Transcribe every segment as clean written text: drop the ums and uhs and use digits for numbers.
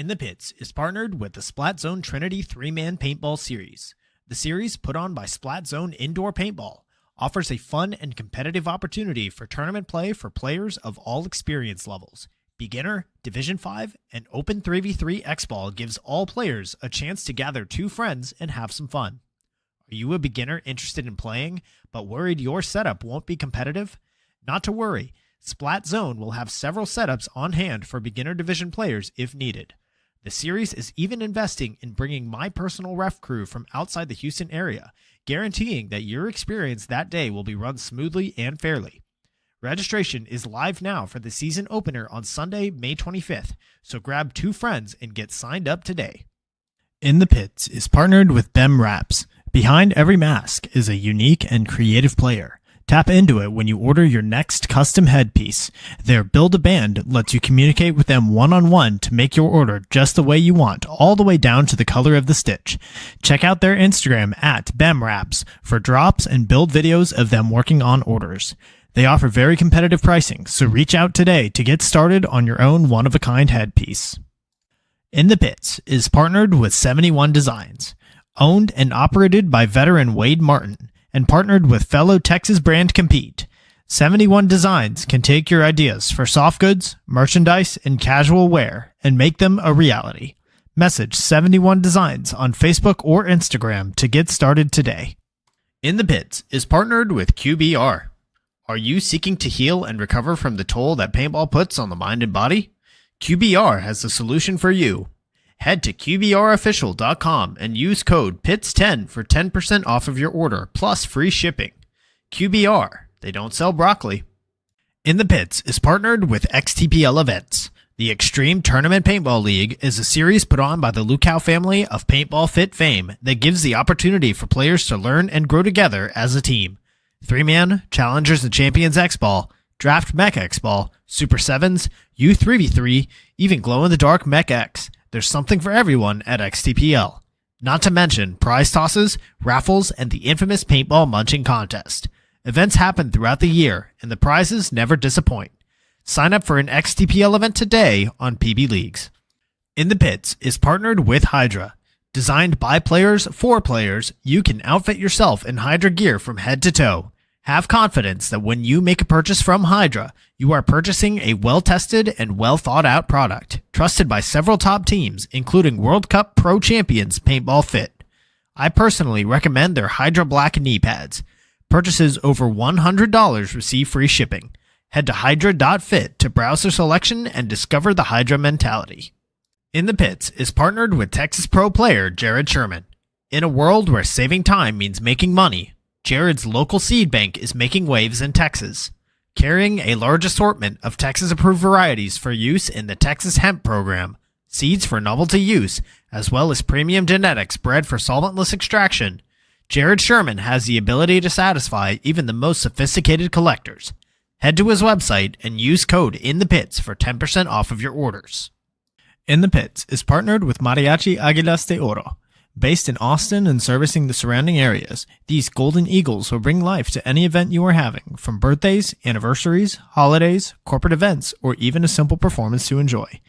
In the Pits is partnered with the Splat Zone Trinity 3-Man Paintball Series. The series, put on by Splat Zone Indoor Paintball, offers a fun and competitive opportunity for tournament play for players of all experience levels. Beginner, Division 5, and Open 3v3 X-Ball gives all players a chance to gather two friends and have some fun. Are you a beginner interested in playing, but worried your setup won't be competitive? Not to worry, Splat Zone will have several setups on hand for beginner division players if needed. The series is even investing in bringing my personal ref crew from outside the Houston area, guaranteeing that your experience that day will be run smoothly and fairly. Registration is live now for the season opener on Sunday, May 25th, so grab two friends and get signed up today. In the Pits is partnered with BEM Wraps. Behind every mask is a unique and creative player. Tap into it when you order your next custom headpiece. Their Build-A-Band lets you communicate with them one-on-one to make your order just the way you want, all the way down to the color of the stitch. Check out their Instagram at BEMWraps for drops and build videos of them working on orders. They offer very competitive pricing, so reach out today to get started on your own one-of-a-kind headpiece. In the Pits is partnered with 71 Designs. Owned and operated by veteran Wade Martin, and partnered with fellow Texas brand Compete. 71 Designs can take your ideas for soft goods, merchandise, and casual wear and make them a reality. Message 71 Designs on Facebook or Instagram to get started today. In the Pits is partnered with QBR. Are you seeking to heal and recover from the toll that paintball puts on the mind and body? QBR has the solution for you. Head to QBRofficial.com and use code PITS10 for 10% off of your order, plus free shipping. QBR, they don't sell broccoli. In the Pits is partnered with XTPL Events. The Extreme Tournament Paintball League is a series put on by the Lukow family of Paintball Fit fame that gives the opportunity for players to learn and grow together as a team. 3-Man, Challengers and Champions X-Ball, Draft Mech X-Ball, Super 7s, U3v3, even Glow-in-the-Dark Mech X. There's something for everyone at XTPL. Not to mention prize tosses, raffles, and the infamous paintball munching contest. Events happen throughout the year, and the prizes never disappoint. Sign up for an XTPL event today on PB Leagues. In the Pits is partnered with Hydra. Designed by players for players, you can outfit yourself in Hydra gear from head to toe. Have confidence that when you make a purchase from Hydra, you are purchasing a well-tested and well-thought-out product, trusted by several top teams, including World Cup Pro Champions Paintball Fit. I personally recommend their Hydra Black knee pads. Purchases over $100 receive free shipping. Head to hydra.fit to browse their selection and discover the Hydra mentality. In the Pits is partnered with Texas Pro player Jared Sherman. In a world where saving time means making money, Jared's local seed bank is making waves in Texas, carrying a large assortment of Texas-approved varieties for use in the Texas Hemp Program, seeds for novelty use, as well as premium genetics bred for solventless extraction. Jared Sherman has the ability to satisfy even the most sophisticated collectors. Head to his website and use code INTHEPITS for 10% off of your orders. In the Pits is partnered with Mariachi Águilas de Oro. Based in Austin and servicing the surrounding areas, these Golden Eagles will bring life to any event you are having, from birthdays, anniversaries, holidays, corporate events, or even a simple performance to enjoy.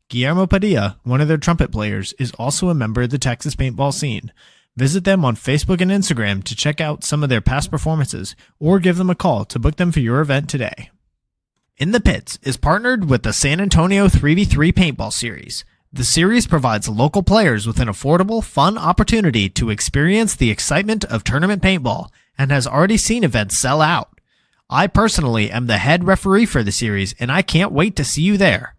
Guillermo Padilla, one of their trumpet players, is also a member of the Texas paintball scene. Visit them on Facebook and Instagram to check out some of their past performances, or give them a call to book them for your event today. In the Pits is partnered with the San Antonio 3v3 Paintball Series. The series provides local players with an affordable, fun opportunity to experience the excitement of tournament paintball and has already seen events sell out. I personally am the head referee for the series, and I can't wait to see you there.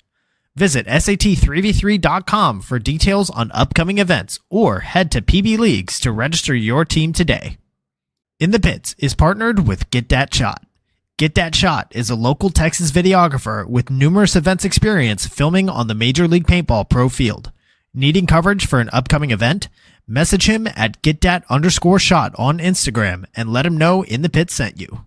Visit SAT3v3.com for details on upcoming events, or head to PB Leagues to register your team today. In the Pits is partnered with Get Dat Shot. Get Dat Shot is a local Texas videographer with numerous events experience filming on the Major League Paintball Pro field. Needing coverage for an upcoming event? Message him at getdat_shot on Instagram and let him know In the Pits sent you.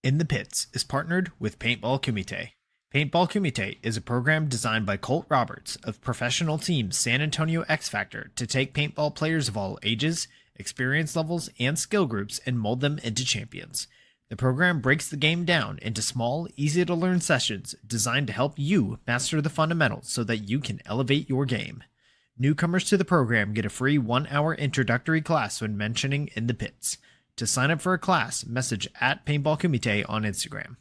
In the Pits is partnered with Paintball Kumite. Paintball Kumite is a program designed by Colt Roberts of professional team San Antonio X Factor to take paintball players of all ages, experience levels, and skill groups and mold them into champions. The program breaks the game down into small, easy-to-learn sessions designed to help you master the fundamentals so that you can elevate your game. Newcomers to the program get a free 1-hour introductory class when mentioning In the Pits. To sign up for a class, message at Paintball Kumite on Instagram.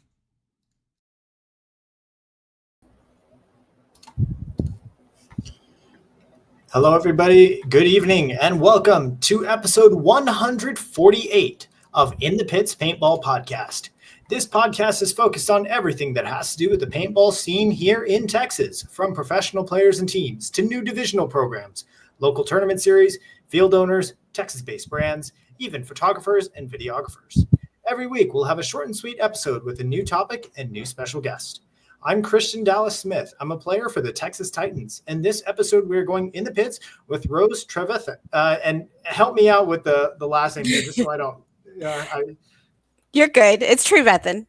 Hello, everybody. Good evening, and welcome to episode 148 of In the Pits Paintball Podcast. This podcast is focused on everything that has to do with the paintball scene here in Texas, from professional players and teams to new divisional programs, local tournament series, field owners, Texas-based brands, even photographers and videographers. Every week, we'll have a short and sweet episode with a new topic and new special guest. I'm Christian Dallas Smith. I'm a player for the Texas Titans. And this episode, we're going in the pits with Rose Trevethan. And help me out with the last name here, just so I don't. You're good. It's Trevethan.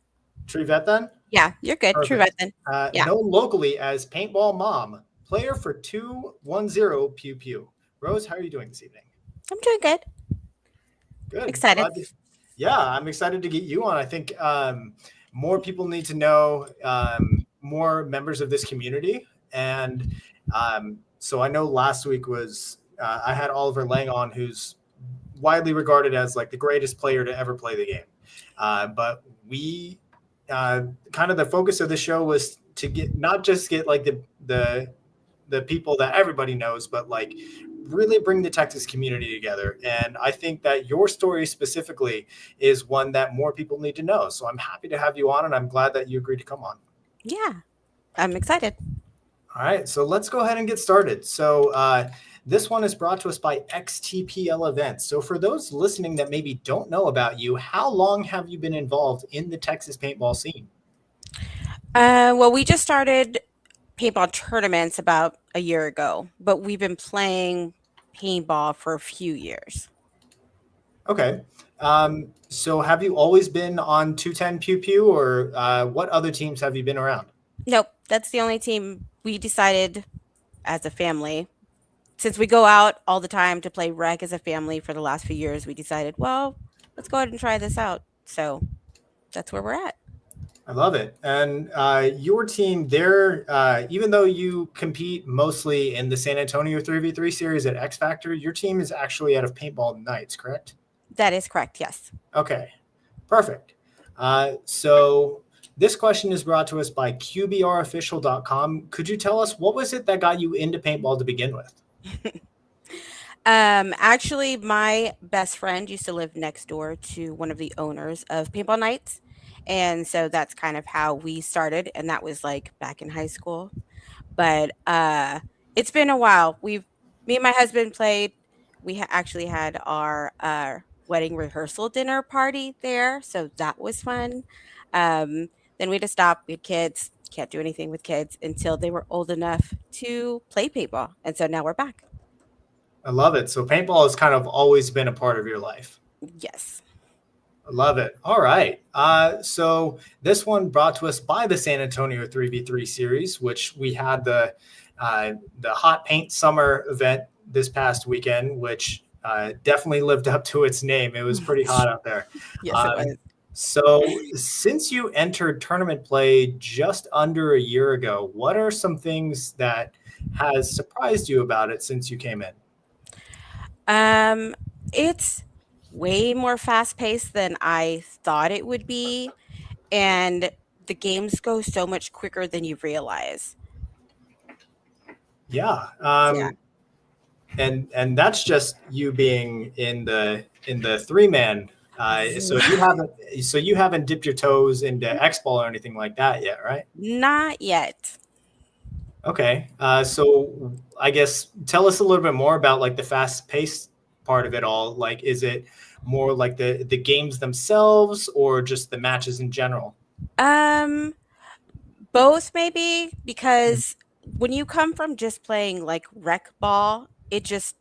Trevethan? Yeah, you're good. Trevethan. Known locally as Paintball Mom, player for 210pewpew. Rose, how are you doing this evening? I'm doing good. Good. Excited. I'm excited to get you on. I think more people need to know more members of this community. And so I know last week was I had Oliver Lang on, who's widely regarded as like the greatest player to ever play the game. But we kind of the focus of the show was to get not just get like the people that everybody knows, but like really bring the Texas community together. And I think that your story specifically is one that more people need to know. So I'm happy to have you on, and I'm glad that you agreed to come on. Yeah, I'm excited. All right, so let's go ahead and get started. So this one is brought to us by XTPL Events. So for those listening that maybe don't know about you, how long have you been involved in the Texas paintball scene? Well, we just started paintball tournaments about a year ago, but we've been playing paintball for a few years. Okay. So have you always been on 210pewpew, or what other teams have you been around? Nope, that's the only team we decided as a family. Since we go out all the time to play rec as a family for the last few years, we decided, well, let's go ahead and try this out. So that's where we're at. I love it. And your team there, even though you compete mostly in the San Antonio 3v3 series at X Factor, your team is actually out of Paintball Nights, correct? That is correct, yes. Okay, perfect. So this question is brought to us by QBRofficial.com. Could you tell us what was it that got you into paintball to begin with? Actually, my best friend used to live next door to one of the owners of Paintball Nights. And so that's kind of how we started. And that was like back in high school. But it's been a while. Me and my husband played. We actually had our wedding rehearsal dinner party there. So that was fun. Then we had to stop. We had kids. Can't do anything with kids until they were old enough to play paintball. And so now we're back. I love it. So paintball has kind of always been a part of your life. Yes. I love it. All right. So this one brought to us by the San Antonio 3v3 series, which we had the Hot Paint Summer event this past weekend, which definitely lived up to its name. It was pretty hot out there. Yes, it was. So since you entered tournament play just under a year ago, what are some things that has surprised you about it since you came in? It's way more fast-paced than I thought it would be, and the games go so much quicker than you realize. Yeah. And that's just you being in the 3-man. So you haven't dipped your toes into X-Ball or anything like that yet, right? Not yet. Okay. So I guess tell us a little bit more about like the fast-paced part of it all. Like, is it more like the games themselves or just the matches in general? Both maybe, because when you come from just playing like rec ball, it just,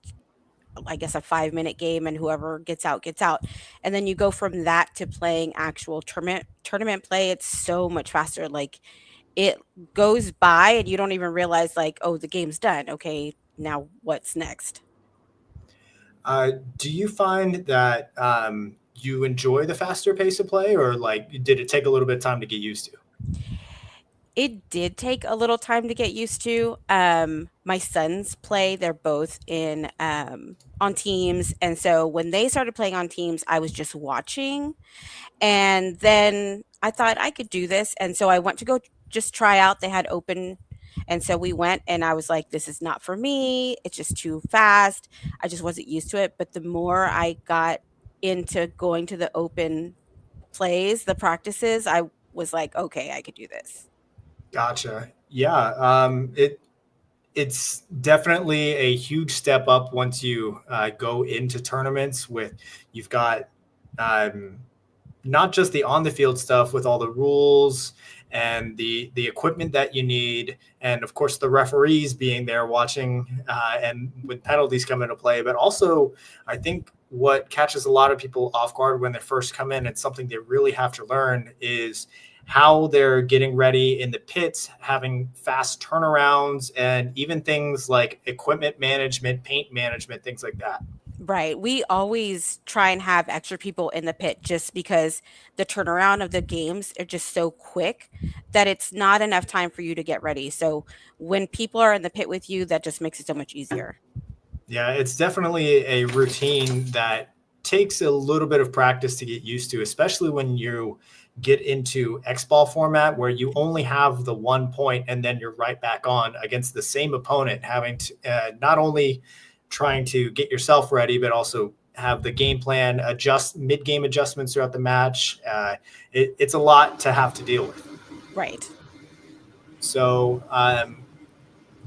I guess, a 5-minute game and whoever gets out gets out. And then you go from that to playing actual tournament play. It's so much faster. Like it goes by and you don't even realize like, oh, the game's done. Okay, now what's next? Do you find that you enjoy the faster pace of play, or like did it take a little bit of time to get used to? It did take a little time to get used to. My sons play, they're both in on teams, and so when they started playing on teams, I was just watching. And then I thought I could do this, and so I went to go just try out. They had open, and so we went, and I was like, "This is not for me. It's just too fast." I just wasn't used to it. But the more I got into going to the open plays, the practices, I was like, "Okay, I could do this." Gotcha. Yeah. It's definitely a huge step up once you go into tournaments with you've got um, not just the on the field stuff with all the rules and the equipment that you need, and of course the referees being there watching and with penalties come into play, but also I think what catches a lot of people off guard when they first come in, it's something they really have to learn, is how they're getting ready in the pits, having fast turnarounds, and even things like equipment management, paint management, things like that. Right. We always try and have extra people in the pit just because the turnaround of the games are just so quick that it's not enough time for you to get ready. So when people are in the pit with you, that just makes it so much easier. Yeah, it's definitely a routine that takes a little bit of practice to get used to, especially when you get into X ball format where you only have the 1 point and then you're right back on against the same opponent, having to not only trying to get yourself ready, but also have the game plan, adjust mid game adjustments throughout the match. It's a lot to have to deal with. Right. So,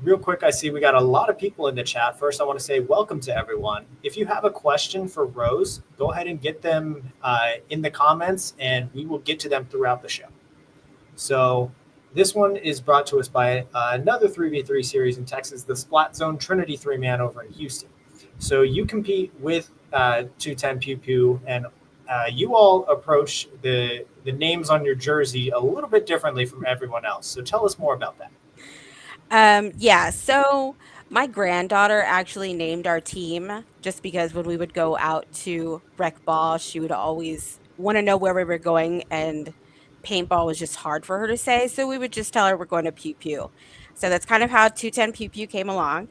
real quick, I see we got a lot of people in the chat. First, I want to say welcome to everyone. If you have a question for Rose, go ahead and get them in the comments, and we will get to them throughout the show. So this one is brought to us by another 3v3 series in Texas, the Splat Zone Trinity 3-man over in Houston. So you compete with 210pewpew, and you all approach the names on your jersey a little bit differently from everyone else. So tell us more about that. Yeah, so my granddaughter actually named our team just because when we would go out to rec ball, she would always want to know where we were going, and paintball was just hard for her to say. So we would just tell her we're going to Pew Pew. So that's kind of how 210 Pew Pew came along.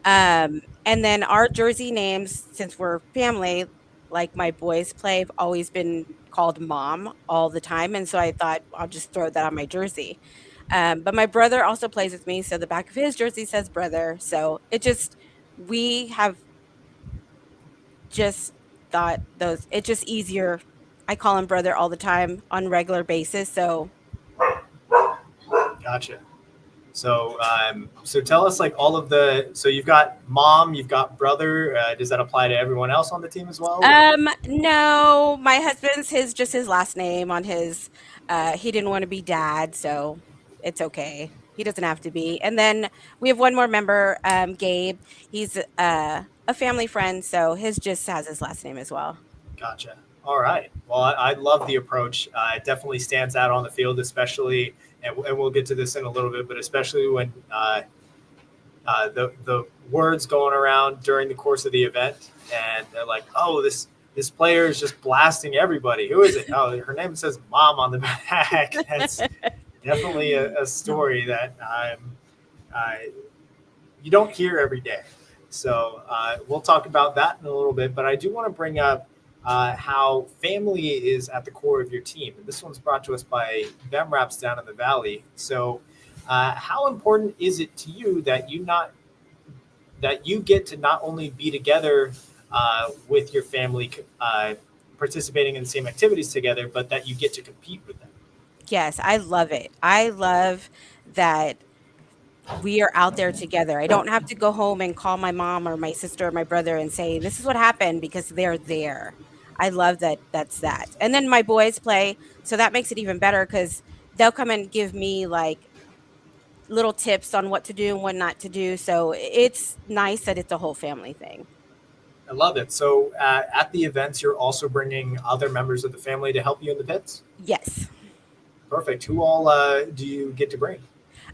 And then our jersey names, since we're family, like my boys play, have always been called Mom all the time. And so I thought I'll just throw that on my jersey. But my brother also plays with me, so the back of his jersey says brother. So it just we have just thought those it's just easier. I call him brother all the time on regular basis. So Gotcha. So tell us like all of the. So you've got mom, you've got brother. Does that apply to everyone else on the team as well? no, my husband's his last name on his he didn't want to be dad, so it's okay. He doesn't have to be. And then we have one more member, Gabe. He's a family friend, so his just has his last name as well. Gotcha. All right. Well, I love the approach. It definitely stands out on the field, especially, and we'll get to this in a little bit, but especially when the words going around during the course of the event, and they're like, "Oh, this player is just blasting everybody. Who is it? Oh, her name says Mom on the back." That's definitely a story that you don't hear every day. So we'll talk about that in a little bit. But I do want to bring up how family is at the core of your team. And this one's brought to us by Bem Raps down in the Valley. So how important is it to you that you get to not only be together with your family, participating in the same activities together, but that you get to compete with them? Yes, I love it. I love that we are out there together. I don't have to go home and call my mom or my sister or my brother and say, this is what happened, because they're there. I love that that's that. And then my boys play. So that makes it even better because they'll come and give me like little tips on what to do and what not to do. So it's nice that it's a whole family thing. I love it. So at the events, you're also bringing other members of the family to help you in the pits? Yes. Perfect. Who all do you get to bring?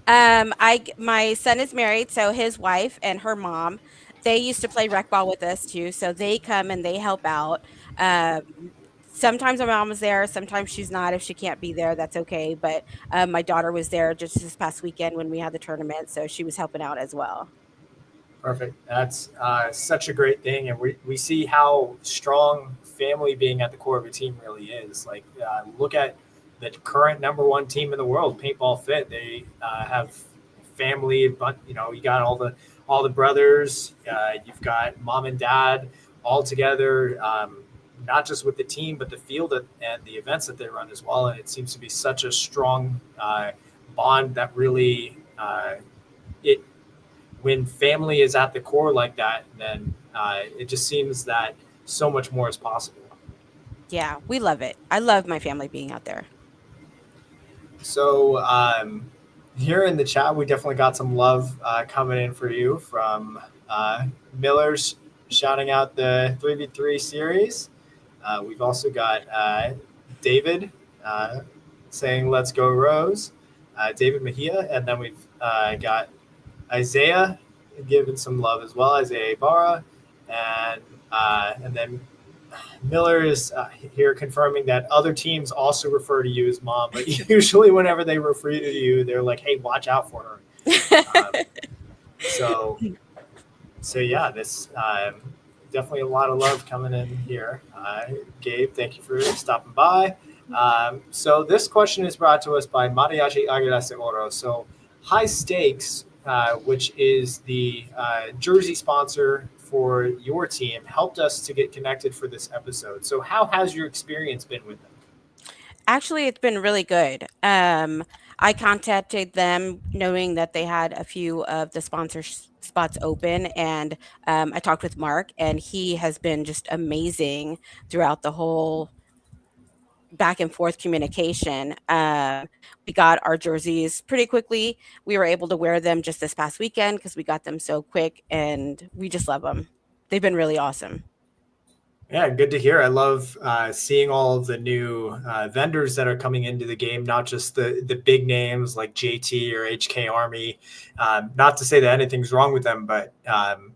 My son is married, so his wife and her mom, they used to play rec ball with us too. So they come and they help out. Um, Sometimes my mom was there, sometimes she's not. If she can't be there, that's okay. But my daughter was there just this past weekend when we had the tournament, so she was helping out as well. Perfect. That's such a great thing, and we see how strong family being at the core of a team really is. Like, look at the current number one team in the world, Paintball Fit. They have family, but you got all the brothers. You've got mom and dad all together, not just with the team, but the field and the events that they run as well. And it seems to be such a strong bond that really it when family is at the core like that, then it just seems that so much more is possible. Yeah, we love it. I love my family being out there. So here in the chat, we definitely got some love coming in for you from Miller's shouting out the 3v3 series. We've also got David saying, let's go Rose, David Mejia. And then we've got Isaiah giving some love as well, Isaiah Ibarra. And then Miller is here confirming that other teams also refer to you as mom, but usually whenever they refer to you, they're like, hey, watch out for her. So yeah, this definitely a lot of love coming in here. Gabe, thank you for stopping by. So this question is brought to us by Mariachi Aguilar Seguro. So High Stakes, which is the jersey sponsor for your team, helped us to get connected for this episode. So how has your experience been with them? Actually, it's been really good. I contacted them knowing that they had a few of the sponsor spots open, and I talked with Mark, and he has been just amazing throughout the whole back and forth communication. We got our jerseys pretty quickly. We were able to wear them just this past weekend because we got them so quick, and we just love them. They've been really awesome. Yeah, good to hear. I love seeing all of the new vendors that are coming into the game, not just the big names like JT or HK Army. Not to say that anything's wrong with them, but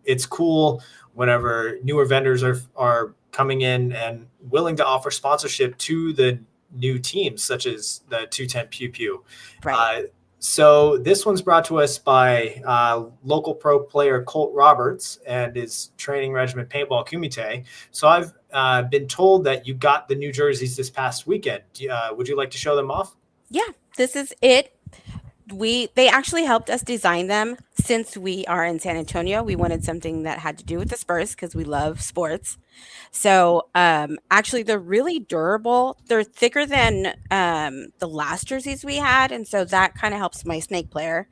it's cool whenever newer vendors are coming in and willing to offer sponsorship to the new teams, such as the 210pewpew. Right. So this one's brought to us by local pro player Colt Roberts and his training regiment Paintball Kumite. So I've been told that you got the new jerseys this past weekend. Would you like to show them off? Yeah, this is it. They actually helped us design them. Since we are in San Antonio, we wanted something that had to do with the Spurs because we love sports. So actually they're really durable. They're thicker than the last jerseys we had, and so that kind of helps my snake player,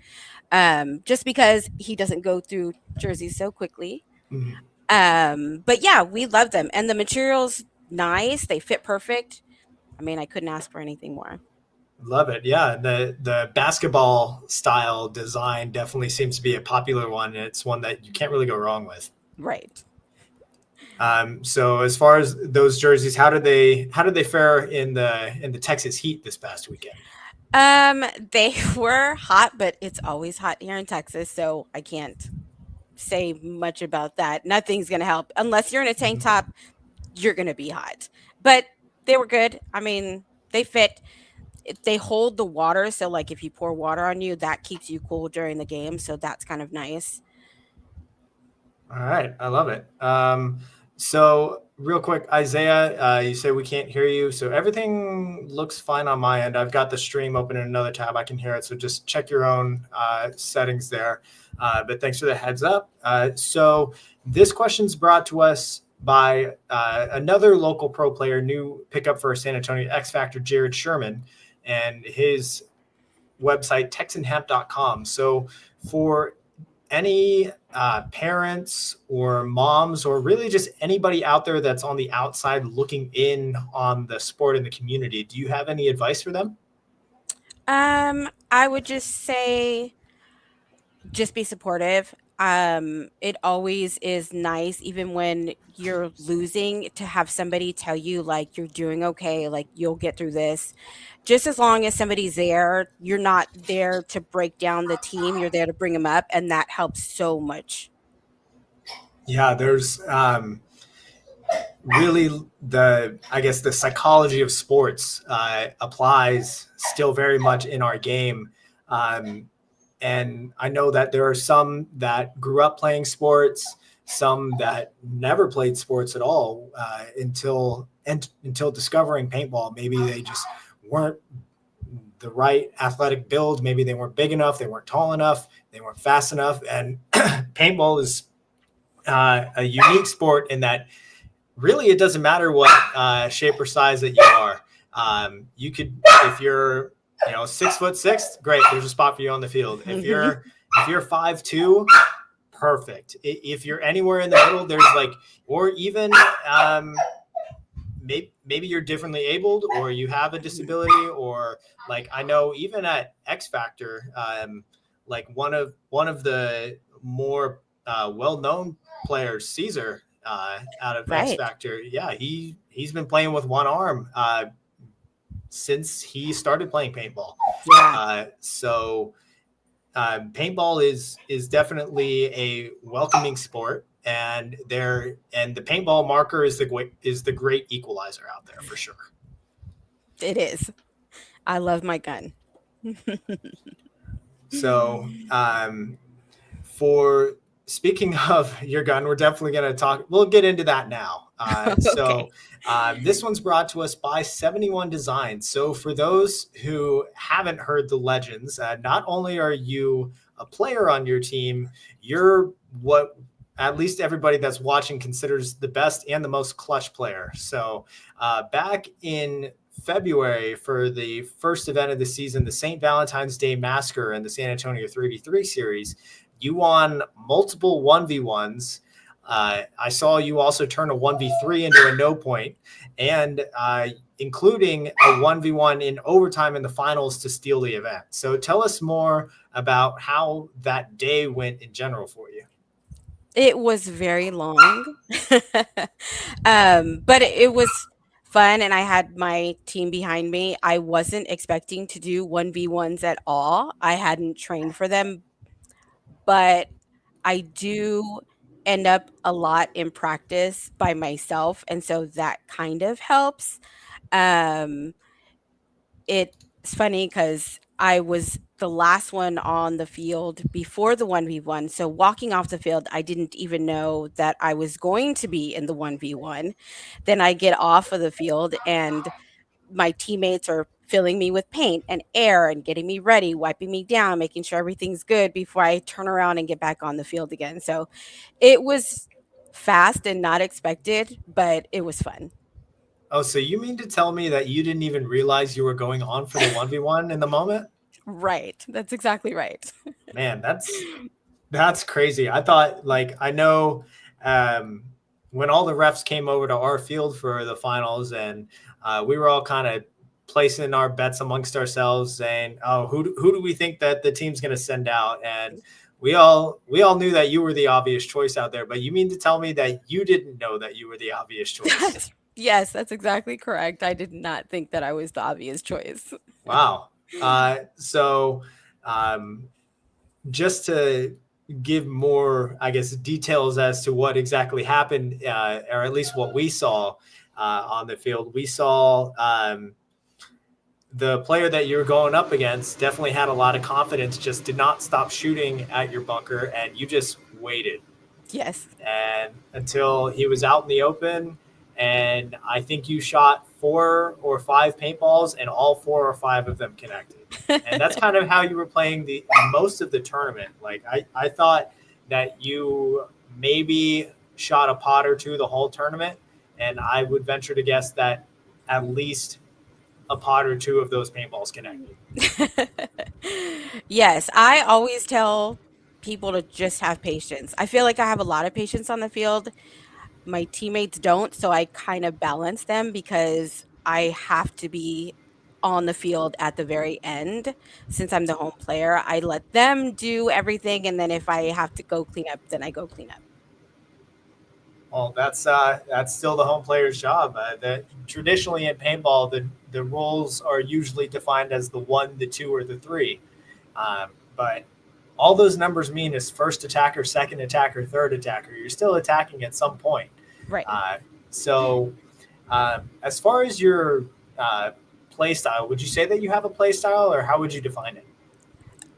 just because he doesn't go through jerseys so quickly. But yeah, we love them, and the material's nice. They fit perfect. I mean, I couldn't ask for anything more. Love it. Yeah. The basketball style design definitely seems to be a popular one. It's one that you can't really go wrong with. Right. So as far as those jerseys, how did they fare in the Texas heat this past weekend? They were hot, but it's always hot here in Texas, so I can't say much about that. Nothing's gonna help unless you're in a tank top. You're gonna be hot, but they were good. I mean, they fit. They hold the water, so like if you pour water on you, that keeps you cool during the game, so that's kind of nice. All right, I love it. So real quick, Isaiah, you say we can't hear you, so everything looks fine on my end. I've got the stream open in another tab. I can hear it, so just check your own settings there. But thanks for the heads up. So this question's brought to us by another local pro player, new pickup for San Antonio X Factor, Jared Sherman, and his website, texanhemp.com. So for any parents or moms or really just anybody out there that's on the outside looking in on the sport in the community, do you have any advice for them? I would just say just be supportive. It always is nice, even when you're losing, to have somebody tell you like you're doing okay, like you'll get through this. Just as long as somebody's there, you're not there to break down the team, you're there to bring them up, and that helps so much. Yeah, there's really the psychology of sports applies still very much in our game. And I know that there are some that grew up playing sports, some that never played sports at all until discovering paintball. Maybe they just weren't the right athletic build. Maybe they weren't big enough. They weren't tall enough. They weren't fast enough. And paintball is a unique sport in that really it doesn't matter what shape or size that you are. You could, if you're 6'6", great, there's a spot for you on the field. If you're 5'2", perfect. If you're anywhere in the middle, there's or even maybe you're differently abled, or you have a disability, or I know even at X Factor, one of the more well-known players, Caesar, out of Right. X Factor, he's been playing with one arm since he started playing paintball. Yeah. So paintball is definitely a welcoming sport, and the paintball marker is the great equalizer out there for sure. It is. I love my gun. So for speaking of your gun, we're definitely going to we'll get into that now. Okay. So this one's brought to us by 71 Designs. So for those who haven't heard the legends, not only are you a player on your team, you're what at least everybody that's watching considers the best and the most clutch player. So back in February, for the first event of the season, the St. Valentine's Day Massacre and the San Antonio 3v3 series, you won multiple 1v1s. I saw you also turn a 1v3 into a no point, and including a 1v1 in overtime in the finals to steal the event. So tell us more about how that day went in general for you. It was very long, but it was fun, and I had my team behind me. I wasn't expecting to do 1v1s at all. I hadn't trained for them, but I do end up a lot in practice by myself, and so that kind of helps. Um, it's funny because I was the last one on the field before the 1v1. So walking off the field, I didn't even know that I was going to be in the 1v1. Then I get off of the field and my teammates are filling me with paint and air and getting me ready, wiping me down, making sure everything's good before I turn around and get back on the field again. So it was fast and not expected, but it was fun. Oh, so you mean to tell me that you didn't even realize you were going on for the 1v1 in the moment? Right. That's exactly right. Man, that's crazy. I thought, I know when all the refs came over to our field for the finals, and we were all kind of placing our bets amongst ourselves, saying, "Oh, who do we think that the team's going to send out?" And we all knew that you were the obvious choice out there. But you mean to tell me that you didn't know that you were the obvious choice? Yes, that's exactly correct. I did not think that I was the obvious choice. Wow. So just to give more, I guess, details as to what exactly happened, or at least what we saw on the field, we saw the player that you were going up against definitely had a lot of confidence, just did not stop shooting at your bunker, and you just waited. Yes. And until he was out in the open, and I think you shot 4 or 5 paintballs, and all 4 or 5 of them connected. And that's kind of how you were playing the most of the tournament. I thought that you maybe shot a pot or two the whole tournament, and I would venture to guess that at least a pot or two of those paintballs connected. Yes, I always tell people to just have patience. I feel like I have a lot of patience on the field. My teammates don't, so I kind of balance them because I have to be on the field at the very end. Since I'm the home player, I let them do everything, and then if I have to go clean up, then I go clean up. Well, that's still the home player's job. Traditionally in paintball, the roles are usually defined as the 1, the 2, or the 3. But all those numbers mean is first attacker, second attacker, third attacker. You're still attacking at some point. Right. So as far as your play style, would you say that you have a play style, or how would you define it?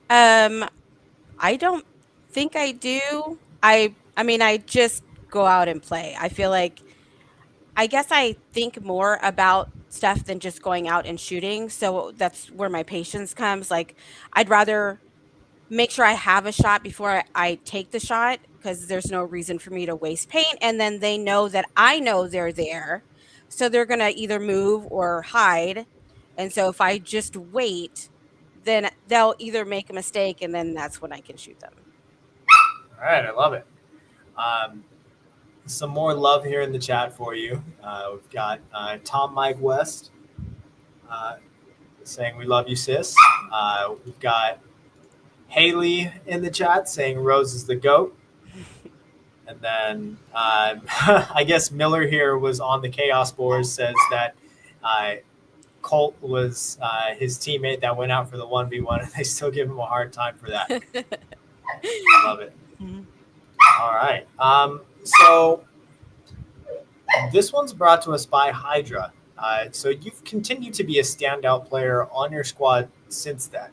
I don't think I do. I mean, I just go out and play. I feel like I guess I think more about stuff than just going out and shooting. So that's where my patience comes. Like, I'd rather make sure I have a shot before I take the shot because there's no reason for me to waste paint. And then they know that I know they're there. So they're going to either move or hide. And so if I just wait, then they'll either make a mistake and then that's when I can shoot them. All right, I love it. Some more love here in the chat for you. We've got Tom Mike West saying, "We love you, sis." We've got Haley in the chat saying, "Rose is the GOAT." And then I guess Miller here was on the Chaos Boars, says that Colt was his teammate that went out for the 1v1, and they still give him a hard time for that. Love it. Mm-hmm. All right. So this one's brought to us by Hydra. So you've continued to be a standout player on your squad since then.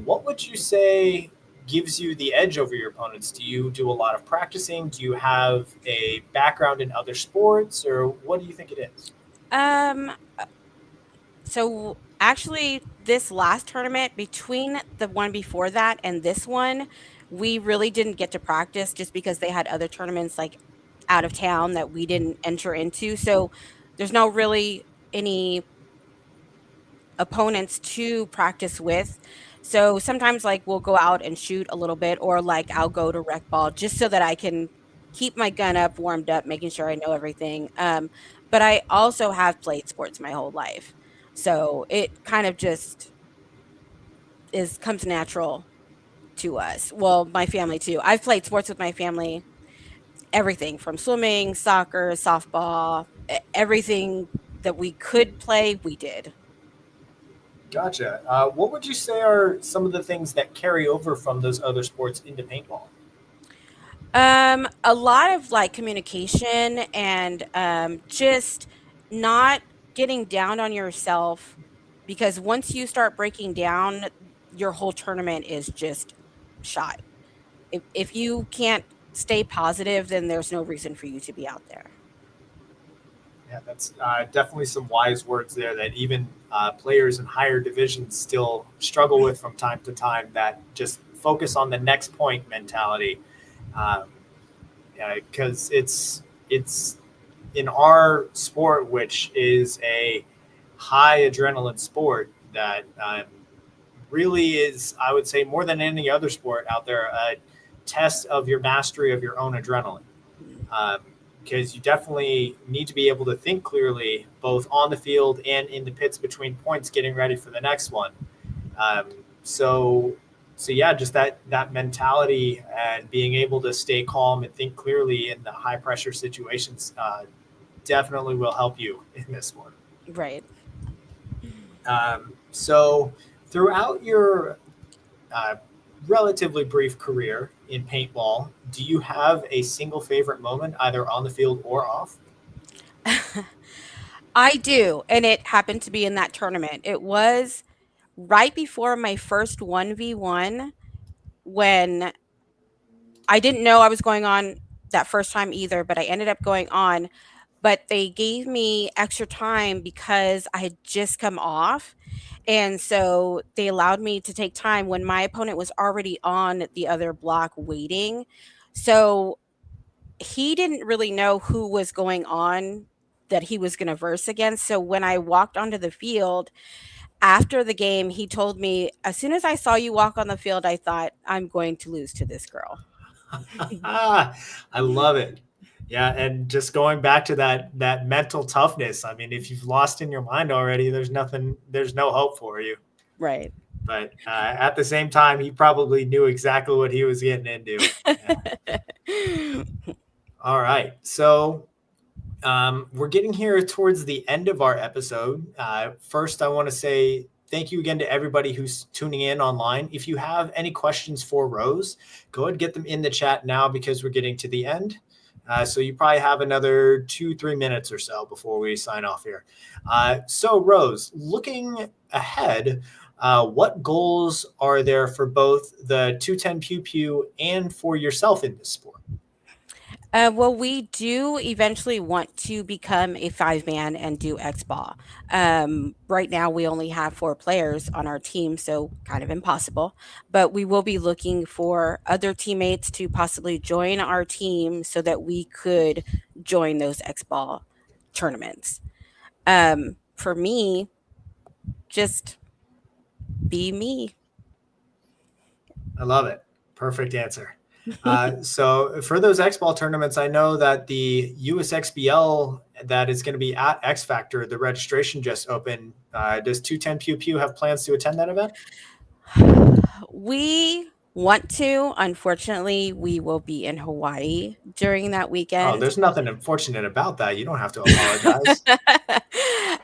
What would you say gives you the edge over your opponents? Do you do a lot of practicing? Do you have a background in other sports, or what do you think it is? So actually this last tournament, between the one before that and this one, we really didn't get to practice just because they had other tournaments like out of town that we didn't enter into. So there's no really any opponents to practice with. So sometimes like we'll go out and shoot a little bit, or like I'll go to rec ball just so that I can keep my gun up, warmed up, making sure I know everything. But I also have played sports my whole life. So it kind of just comes natural to us. Well, my family too. I've played sports with my family, everything from swimming, soccer, softball, everything that we could play, we did. Gotcha. What would you say are some of the things that carry over from those other sports into paintball? A lot of like communication and just not getting down on yourself, because once you start breaking down, your whole tournament is just shot. If you can't stay positive, then there's no reason for you to be out there. Yeah, that's definitely some wise words there that even players in higher divisions still struggle with from time to time, that just focus on the next point mentality. Because it's in our sport, which is a high adrenaline sport, that really is, I would say, more than any other sport out there, a test of your mastery of your own adrenaline. Because you definitely need to be able to think clearly, both on the field and in the pits between points, getting ready for the next one. So yeah, just that mentality and being able to stay calm and think clearly in the high pressure situations definitely will help you in this one. Right. So throughout your relatively brief career in paintball, do you have a single favorite moment, either on the field or off? I do, and it happened to be in that tournament. It was right before my first 1v1, when I didn't know I was going on that first time either, but I ended up going on. But they gave me extra time because I had just come off. And so they allowed me to take time when my opponent was already on the other block waiting. So he didn't really know who was going on that he was going to verse against. So when I walked onto the field after the game, he told me, as soon as I saw you walk on the field, I thought, I'm going to lose to this girl. I love it. Yeah, and just going back to that mental toughness. I mean, if you've lost in your mind already, there's no hope for you. Right. But at the same time, he probably knew exactly what he was getting into. Yeah. All right. So we're getting here towards the end of our episode. First, I want to say thank you again to everybody who's tuning in online. If you have any questions for Rose, go ahead and get them in the chat now, because we're getting to the end. So you probably have another 2-3 minutes or so before we sign off here. So Rose, looking ahead, what goals are there for both the 210 Pew Pew and for yourself in this sport? Well, we do eventually want to become a 5-man and do X ball. Right now, we only have 4 players on our team, so kind of impossible. But we will be looking for other teammates to possibly join our team so that we could join those X ball tournaments. For me, just be me. I love it. Perfect answer. So for those X Ball tournaments, I know that the USXBL that is going to be at X Factor, the registration just opened. Does 210 Pew Pew have plans to attend that event? We want to. Unfortunately, we will be in Hawaii during that Oh, weekend. there's nothing unfortunate about that. You don't have to apologize.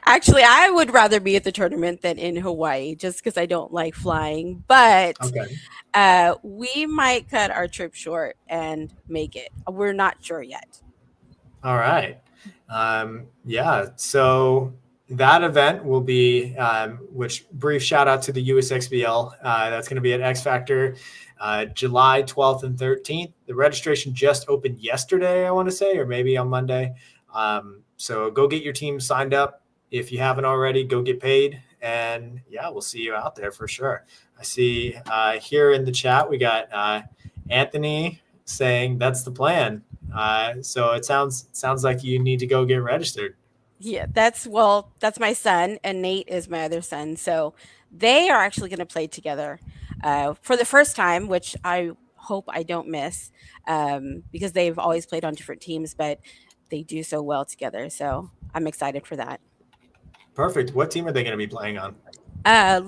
Actually, I would rather be at the tournament than in Hawaii just because I don't like flying. But Okay. we might cut our trip short and make it. We're not sure yet. All right. Yeah. So that event will be, which brief shout out to the USXBL. That's going to be at X Factor, July 12th and 13th. The registration just opened yesterday, I want to say, or maybe on Monday. So go get your team signed up. If you haven't already, go get paid. And yeah, we'll see you out there for sure. I see here in the chat, we got Anthony saying that's the plan. So it sounds like you need to go get registered. Yeah, that's my son, and Nate is my other son. So they are actually going to play together for the first time, which I hope I don't miss because they've always played on different teams, but they do so well together. So I'm excited for that. Perfect. What team are they going to be playing on?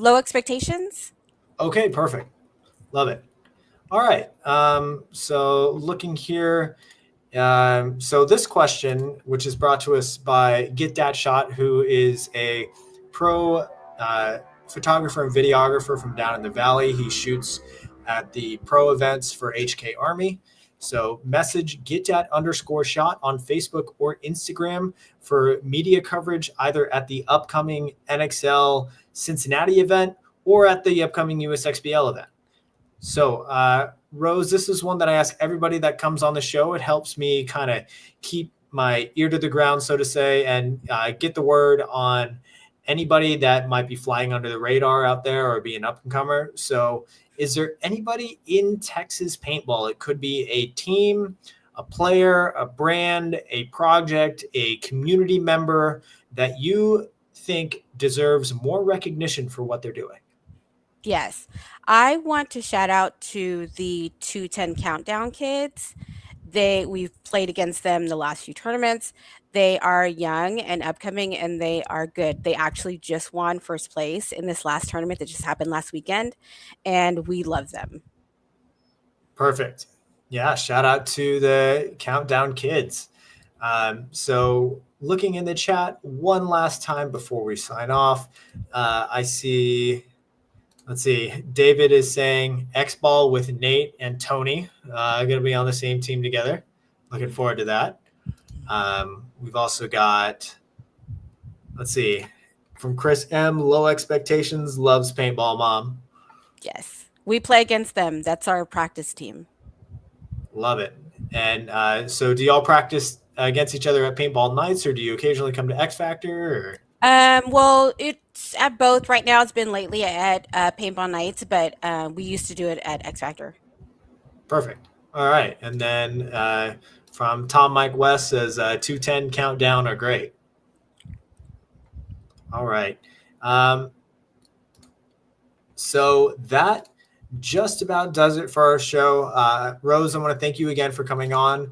Low expectations. Okay, perfect. Love it. All right. So looking here. So this question, which is brought to us by Get That Shot, who is a pro photographer and videographer from down in the Valley. He shoots at the pro events for HK Army. So message GetDat_shot on Facebook or Instagram for media coverage, either at the upcoming NXL Cincinnati event or at the upcoming USXBL event. So, Rose, this is one that I ask everybody that comes on the show. It helps me kind of keep my ear to the ground, so to say, and get the word on anybody that might be flying under the radar out there or be an up-and-comer. So is there anybody in Texas paintball? It could be a team, a player, a brand, a project, a community member that you think deserves more recognition for what they're doing. Yes. I want to shout out to the 210 Countdown kids. We've played against them the last few tournaments. They are young and upcoming, and they are good. They actually just won first place in this last tournament that just happened last weekend, and we love them. Perfect. Yeah, shout out to the Countdown kids. So looking in the chat one last time before we sign off, I see, let's see, David is saying X-Ball with Nate and Tony. Going to be on the same team together. Looking forward to that. We've also got, let's see, from Chris M, low expectations, loves Paintball Mom. Yes. We play against them. That's our practice team. Love it. And so do y'all practice against each other at paintball nights, or do you occasionally come to X Factor? Well, it's at both. Right now, it's been lately at paintball nights, but we used to do it at X Factor. Perfect. All right. And then from Tom Mike West says 210 countdown are great. All right. So that just about does it for our show. Rose, I want to thank you again for coming on.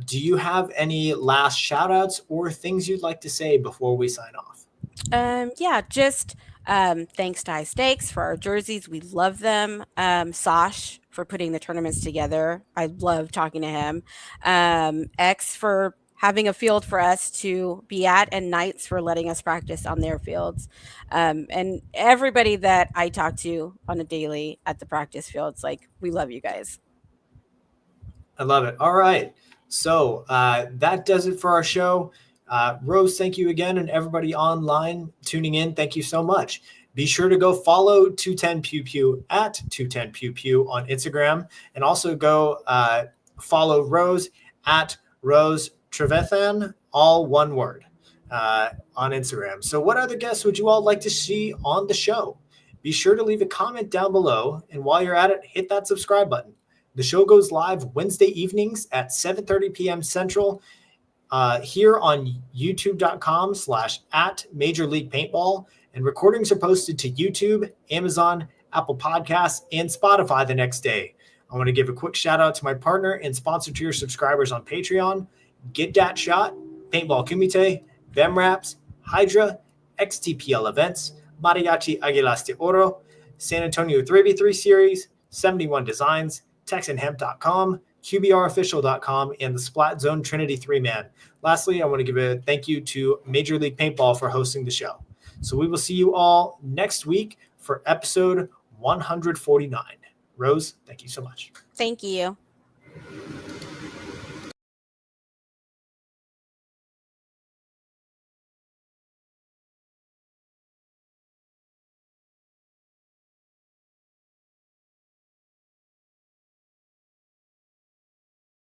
Do you have any last shout outs or things you'd like to say before we sign off? Yeah, just thanks to High Stakes for our jerseys. We love them. Sosh for putting the tournaments together. I love talking to him. X for having a field for us to be at, and Knights for letting us practice on their fields. And everybody that I talk to on a daily at the practice fields, like, we love you guys. I love it. All right. So that does it for our show. Rose, thank you again. And everybody online tuning in, thank you so much. Be sure to go follow 210pewpew at 210pewpew on Instagram. And also go follow Rose at Rose Trevethan, all one word, on Instagram. So what other guests would you all like to see on the show? Be sure to leave a comment down below. And while you're at it, hit that subscribe button. The show goes live Wednesday evenings at 7:30 p.m. Central here on youtube.com/@Major League Paintball. And recordings are posted to YouTube, Amazon, Apple Podcasts, and Spotify the next day. I want to give a quick shout out to my partner and sponsor tier subscribers on Patreon: Get Dat Shot, Paintball Kumite, Bem Raps, Hydra, XTPL Events, Mariachi Aguilas de Oro, San Antonio 3v3 Series, 71 Designs, TexanHemp.com, QBRofficial.com, and the Splat Zone Trinity 3-man. Lastly, I want to give a thank you to Major League Paintball for hosting the show. So we will see you all next week for episode 149. Rose, thank you so much. Thank you.